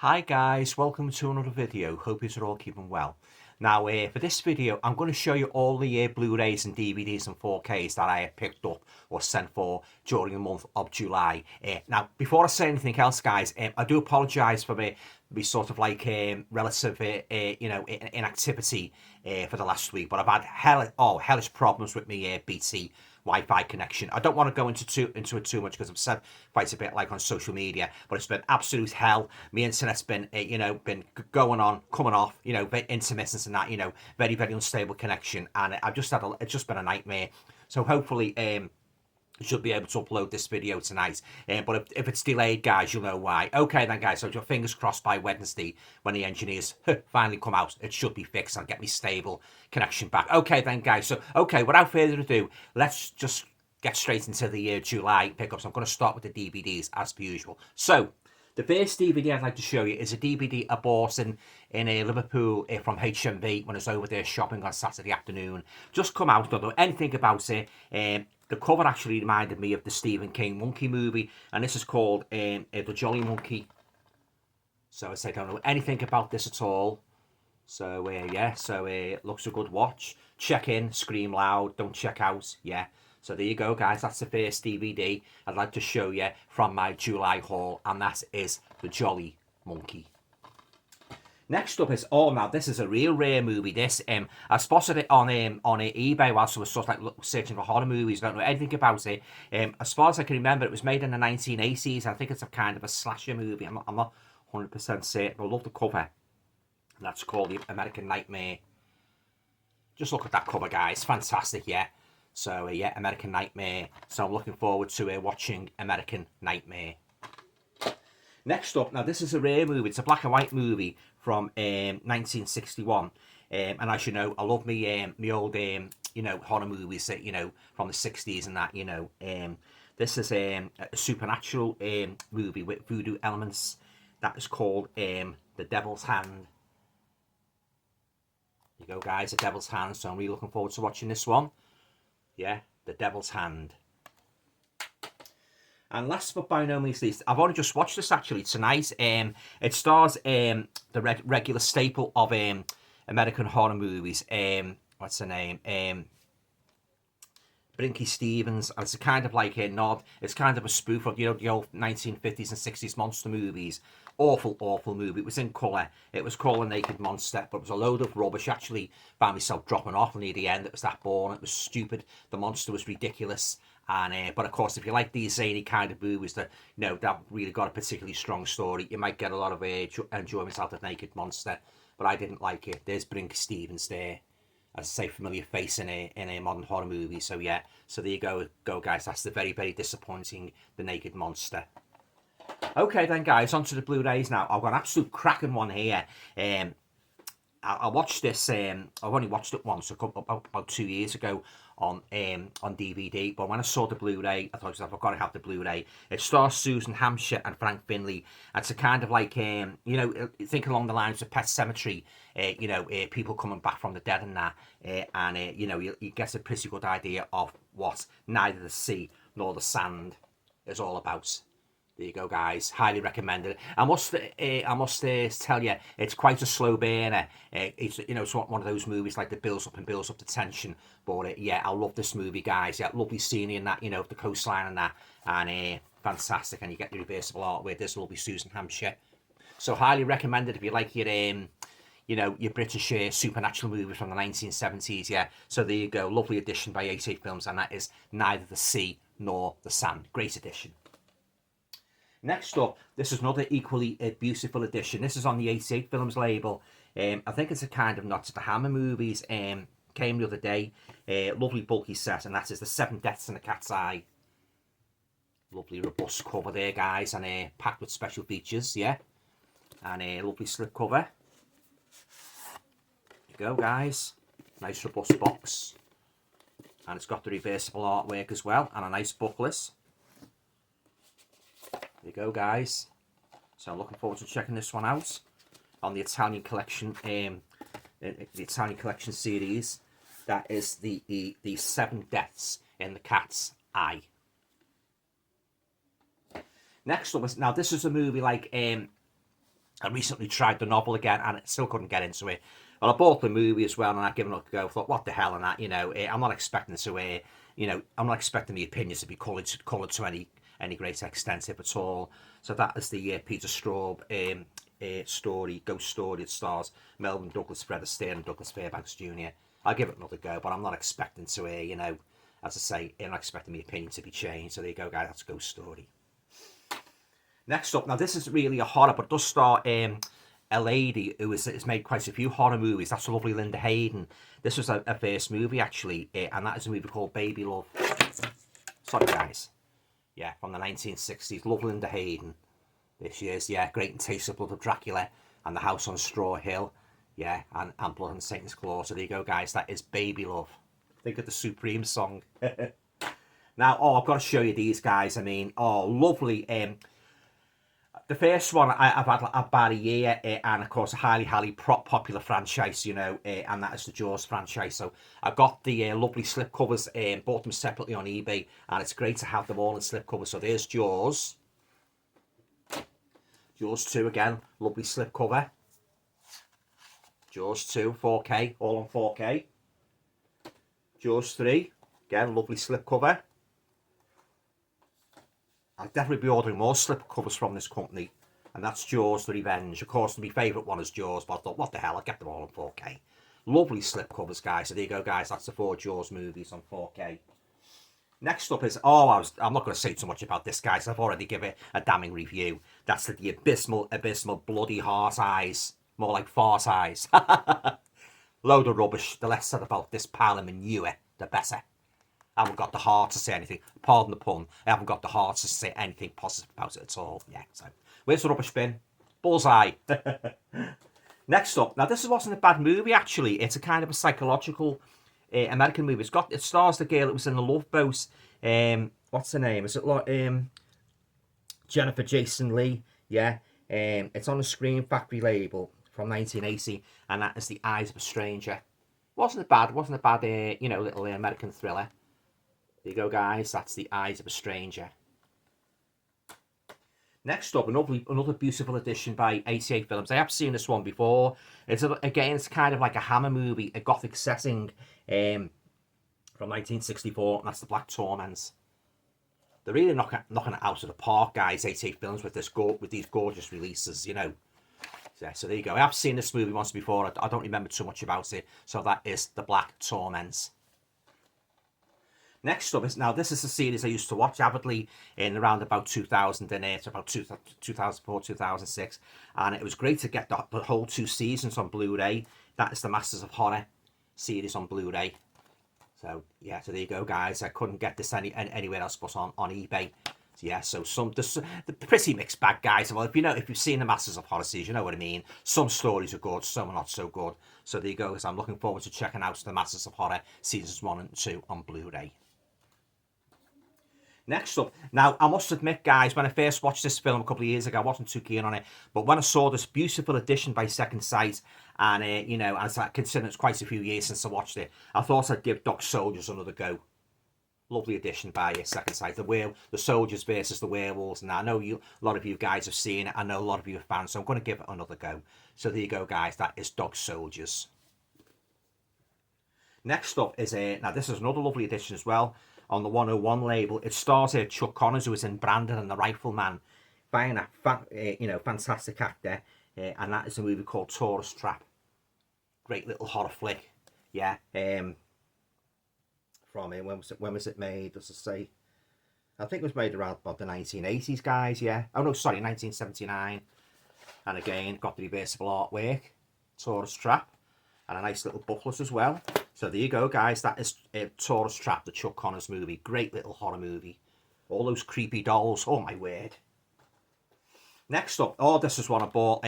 Hi guys, welcome to another video. Hope you're all keeping well. Now for this video I'm going to show you all the Blu-rays and DVDs and 4Ks that I have picked up or sent for during the month of July. Now before I say anything else guys, I do apologise for me sort of like relative inactivity for the last week, but I've had hellish problems with me BT Wi-Fi connection. I don't want to go into it too much because I've said quite a bit like on social media, but it's been absolute hell. My internet's been been going on, coming off, intermittent and that, very unstable connection, and it's just been a nightmare. So hopefully should be able to upload this video tonight, but if it's delayed guys, you'll know why. Okay then guys, so your fingers crossed by Wednesday when the engineers finally come out, it should be fixed and get me stable connection back. Okay then guys, so without further ado, let's just get straight into the July pickups. I'm going to start with the DVDs as per usual. So the first DVD I'd like to show you is a DVD I bought in Liverpool from HMV when I was over there shopping on Saturday afternoon. Just come out, don't know anything about it. The cover actually reminded me of the Stephen King Monkey movie, and this is called The Jolly Monkey. So I say I don't know anything about this at all. So it looks a good watch. Check in, scream loud, don't check out. Yeah. So there you go, guys. That's the first DVD I'd like to show you from my July haul, and that is The Jolly Monkey. Next up is, now this is a real rare movie. This I spotted it on eBay whilst I was sort of like searching for horror movies. I don't know anything about it. As far as I can remember, it was made in the 1980s. I think it's a kind of a slasher movie. I'm not 100% certain, but I love the cover. And that's called The American Nightmare. Just look at that cover, guys. Fantastic, yeah. So yeah, American Nightmare. So I'm looking forward to watching American Nightmare. Next up, now this is a rare movie. It's a black and white movie from 1961. And as you know, I love me old horror movies that from the 60s and that. This is a supernatural movie with voodoo elements that is called The Devil's Hand. There you go, guys, The Devil's Hand. So I'm really looking forward to watching this one. Yeah, The Devil's Hand. And last but by no means least, I've only just watched this actually tonight. It stars the regular staple of American horror movies. What's her name? Brinky Stevens. And it's a kind of like a nod. It's kind of a spoof of the old 1950s and 60s monster movies. Awful movie. It was in colour. It was called A Naked Monster, but it was a load of rubbish. I actually found myself dropping off near the end. It was that boring. It was stupid. The monster was ridiculous. And but of course, if you like these zany kind of movies that that really got a particularly strong story, you might get a lot of enjoyment out of Naked Monster. But I didn't like it. There's Brinky Stevens there, as I say, familiar face in a modern horror movie. So yeah, so there you go guys. That's the very disappointing The Naked Monster. Okay then guys, on to the Blu-rays now. I've got an absolute cracking one here. I watched this. I've only watched it once, about 2 years ago on DVD. But when I saw the Blu-ray, I thought I've got to have the Blu-ray. It stars Susan Hampshire and Frank Finley. It's a kind of like think along the lines of Pet Sematary. People coming back from the dead and that, you get a pretty good idea of what neither the sea nor the sand is all about. There you go, guys. Highly recommended. I must tell you, it's quite a slow burner. It's one of those movies like that builds up the tension. But yeah, I love this movie, guys. Yeah, lovely scenery and that, the coastline and that, and fantastic. And you get the reversible art with this lovely Susan Hampshire. So highly recommended if you like your your British supernatural movies from the 1970s. Yeah. So there you go. Lovely edition by 88 Films, and that is Neither the Sea Nor the Sand. Great edition. Next up, this is another equally beautiful edition. This is on the 88 Films label. I think it's a kind of nod to the Hammer movies. Came the other day. Lovely bulky set, and that is The Seven Deaths in the Cat's Eye. Lovely robust cover there, guys, and packed with special features, yeah. And a lovely slip cover. There you go, guys. Nice robust box. And it's got the reversible artwork as well, and a nice booklet. There you go, guys. So I'm looking forward to checking this one out on the Italian Collection, the Italian Collection series. That is the Seven Deaths in the Cat's Eye. Next up, now this is a movie like I recently tried the novel again and I still couldn't get into it. Well, I bought the movie as well and I've given it a go. I thought, what the hell and that, I'm not expecting to, I'm not expecting the opinions to be coloured to any great extent, if at all. So that is the Peter Straub story, ghost story. It stars Melvyn Douglas, Fred Astaire and Douglas Fairbanks Jr. I'll give it another go, but I'm not expecting to, as I say, I'm not expecting the opinion to be changed. So there you go, guys, that's Ghost Story. Next up, now this is really a horror, but it does star a lady who has made quite a few horror movies. That's the lovely Linda Hayden. This was a first movie, actually, and that is a movie called Baby Love. Sorry, guys. Yeah, from the 1960s. Love Linda Hayden. There she is, yeah. Great and Taste of Blood of Dracula and The House on Straw Hill. Yeah, and Blood and Satan's Claw. So there you go, guys. That is Baby Love. Think of the Supreme song. Now, I've got to show you these guys. I mean, lovely. The first one I've had about a year, and of course a highly popular franchise, and that is the Jaws franchise. So I got the lovely slip covers, bought them separately on eBay, and it's great to have them all in slip covers. So there's Jaws. Jaws 2 again, lovely slip cover. Jaws 2, 4K, all on 4K. Jaws 3, again, lovely slip cover. I'll definitely be ordering more slip covers from this company. And that's Jaws The Revenge. Of course, my favourite one is Jaws, but I thought, what the hell, I'll get them all on 4K. Lovely slip covers, guys. So there you go, guys. That's the 4 Jaws movies on 4K. Next up is, I'm not going to say too much about this, guys. I've already given it a damning review. That's the abysmal, bloody heart eyes. More like fart eyes. Load of rubbish. The less said about this pile of manure, the better. I haven't got the heart to say anything. Pardon the pun. I haven't got the heart to say anything positive about it at all. Yeah, so where's the rubbish bin? Bullseye. Next up. Now, this wasn't a bad movie, actually. It's a kind of a psychological American movie. It stars the girl that was in The Love Boat. What's her name? Is it like Jennifer Jason Leigh? Yeah. It's on the Scream Factory label from 1980, and that is The Eyes of a Stranger. Wasn't a bad, little American thriller. There you go, guys. That's The Eyes of a Stranger. Next up, another beautiful edition by 88 Films. I have seen this one before. It's kind of like a Hammer movie, a gothic setting from 1964, and that's The Black Torment. They're really knocking it out of the park, guys, 88 Films, with these gorgeous releases, Yeah, so there you go. I have seen this movie once before. I don't remember too much about it. So that is The Black Torment. Next up is, now this is a series I used to watch avidly in around about 2008, about 2004, 2006. And it was great to get the whole 2 seasons on Blu-ray. That is the Masters of Horror series on Blu-ray. So, yeah, so there you go, guys. I couldn't get this anywhere else but on eBay. Yeah, so the pretty mixed bag, guys. Well, if you've seen the Masters of Horror series, you know what I mean. Some stories are good, some are not so good. So there you go. So I'm looking forward to checking out the Masters of Horror seasons 1 and 2 on Blu-ray. Next up, now I must admit, guys, when I first watched this film a couple of years ago, I wasn't too keen on it. But when I saw this beautiful edition by Second Sight, and as I consider it's quite a few years since I watched it, I thought I'd give Dog Soldiers another go. Lovely edition by Second Sight. The soldiers versus the werewolves. And I know a lot of you guys have seen it. I know a lot of you are fans, so I'm going to give it another go. So there you go, guys. That is Dog Soldiers. Next up is now this is another lovely edition as well on the 101 label. It stars Chuck Connors, who was in Brandon and the Rifleman. Fantastic actor. And that is a movie called Taurus Trap. Great little horror flick. Yeah. From when was it made? Does it say? I think it was made around about the 1980s, guys. Yeah. Oh no, sorry, 1979. And again, got the reversible artwork, Taurus Trap, and a nice little booklet as well. So there you go, guys. That is Taurus Trap, the Chuck Connors movie. Great little horror movie. All those creepy dolls. Oh my word. Next up, this is one I bought.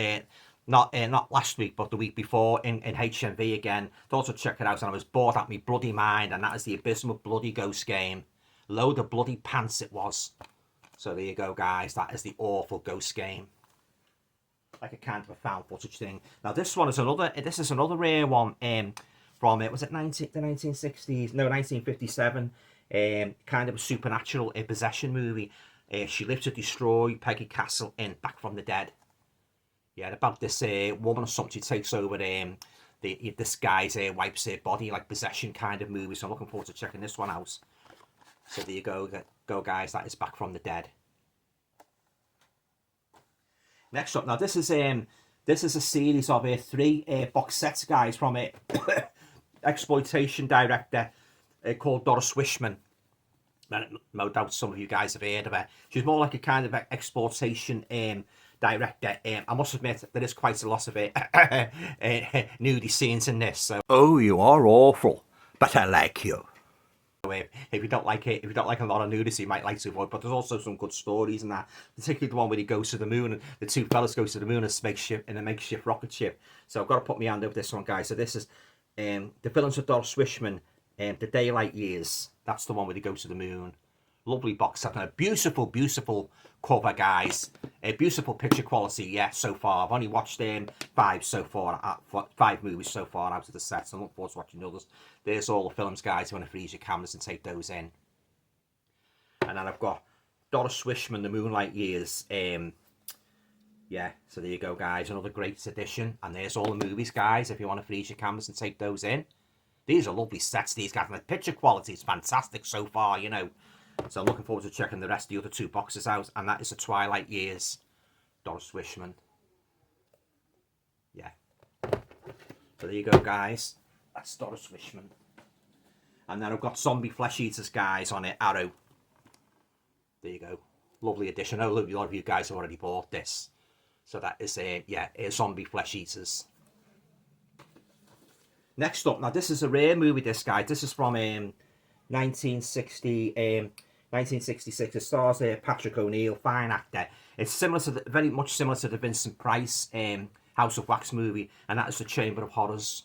Not last week, but the week before in HMV again. Thought I'd check it out, and I was bored at me bloody mind, and that is the abysmal bloody ghost game. Load of bloody pants it was. So there you go, guys. That is the awful ghost game. Like a kind of a found footage thing. Now this one is another rare one. From was it the 1960s? No, 1957. Kind of a supernatural possession movie. She lived to destroy Peggy Castle in Back from the Dead. Yeah, about this woman or something who takes over this guy's wife's body, like possession kind of movie. So I'm looking forward to checking this one out. So there you go, guys. That is Back from the Dead. Next up, now this is a series of 3 box sets, guys, from a exploitation director called Doris Swishman. No doubt some of you guys have heard of her. She's more like a kind of exploitation director. I must admit there is quite a lot of nudie scenes in this. So, oh, you are awful, but I like you. If you don't like it, if you don't like a lot of nudity, you might like to avoid. But there's also some good stories in that, particularly the one where he goes to the moon and the 2 fellas go to the moon in a makeshift rocket ship. So I've got to put my hand over this one, guys. So this is the villains of Doris Swishman, the Daylight Years. That's the one where they go to the moon. Lovely box set, and a beautiful, beautiful cover, guys. A beautiful picture quality, yeah, so far. I've only watched 5 so far, 5 movies so far out of the set, so I look forward to watching others. There's all the films, guys. You want to freeze your cameras and take those in. And then I've got Doris Swishman, the Moonlight Years. Yeah, so there you go, guys. Another great edition. And there's all the movies, guys, if you want to freeze your cameras and take those in. These are lovely sets, these guys. And the picture quality is fantastic so far, you know. So I'm looking forward to checking the rest of the other 2 boxes out. And that is the Twilight Years, Doris Swishman. Yeah. So there you go, guys. That's Doris Swishman. And then I've got Zombie Flesh Eaters, guys, on it. Arrow. There you go. Lovely edition. I know a lot of you guys have already bought this. So that is Zombie Flesh Eaters. Next up, now this is a rare movie, this guy. This is from 1966. It stars Patrick O'Neill, fine actor. It's similar to very much similar to the Vincent Price House of Wax movie, and that is The Chamber of Horrors.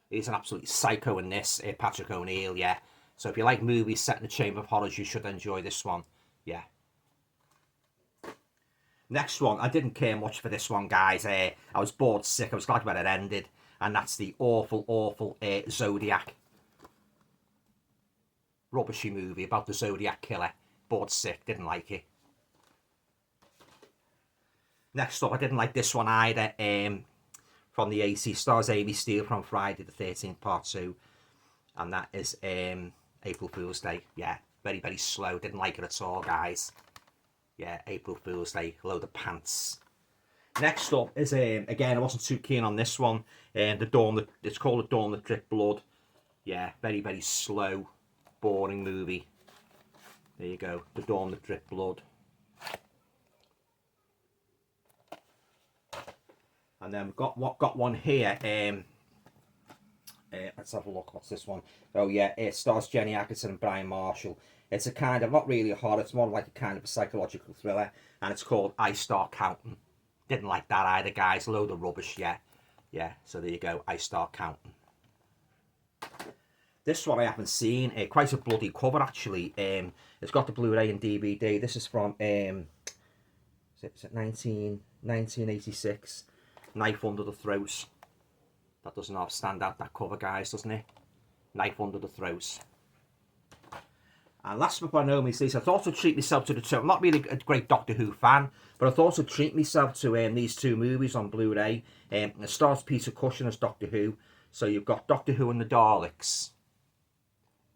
He's an absolute psycho in this, Patrick O'Neill, yeah. So if you like movies set in the Chamber of Horrors, you should enjoy this one, yeah. Next one, I didn't care much for this one, guys. I was bored sick. I was glad when it ended, and that's the awful, awful Zodiac. Rubbishy movie about the Zodiac killer. Bored sick, didn't like it. Next up, I didn't like this one either. From the 80s, stars Amy Steele from Friday the 13th Part 2. And that is April Fool's Day. Yeah, very, very slow. Didn't like it at all, guys. Yeah, April Fool's Day. Load of pants. Next up is, again, I wasn't too keen on this one. It's called The Dawn That Dripped Blood. Yeah, very, very slow, boring movie. There you go. The Dawn That Dripped Blood. And then we've got one here. Let's have a look. What's this one? Oh yeah, it stars Jenny Atkinson and Brian Marshall. It's a kind of, not really a horror, it's more like a kind of a psychological thriller, and it's called I Start Counting. Didn't like that either, guys. Load of rubbish, yeah. Yeah, so there you go. I Start Counting. This one I haven't seen. Quite a bloody cover, actually. It's got the Blu-ray and DVD. This is from, is it 1986. Knife Under the Throat. That doesn't half stand out, that cover, guys, doesn't it? Knife Under the Throat. And last but by no means least, I thought I'd treat myself to the two. I'm not really a great Doctor Who fan, but I thought I'd treat myself to these 2 movies on Blu-ray. It stars Peter Cushing as Doctor Who. So you've got Doctor Who and the Daleks.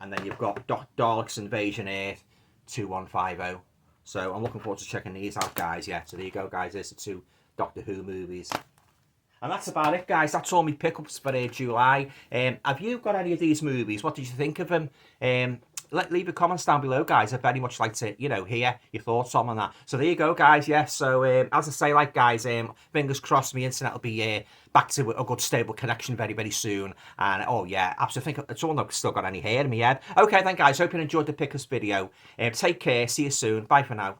And then you've got Daleks Invasion Earth 2150. So I'm looking forward to checking these out, guys. Yeah, so there you go, guys. There's the 2 Doctor Who movies. And that's about it, guys. That's all my pickups for July. Have you got any of these movies? What did you think of them? Leave your comments down below, guys. I'd very much like to, hear your thoughts on that. So there you go, guys. Yeah, so as I say, guys, fingers crossed my internet will be back to a good, stable connection very, very soon. And, oh, yeah, absolutely. I think it's all still got any hair in my head. Okay, then, guys. Hope you enjoyed the pickups video. Take care. See you soon. Bye for now.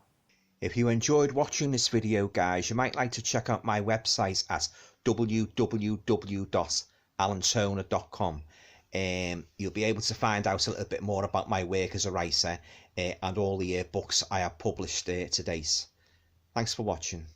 If you enjoyed watching this video, guys, you might like to check out my website at www.alantoner.com. You'll be able to find out a little bit more about my work as a writer and all the books I have published to date. Thanks for watching.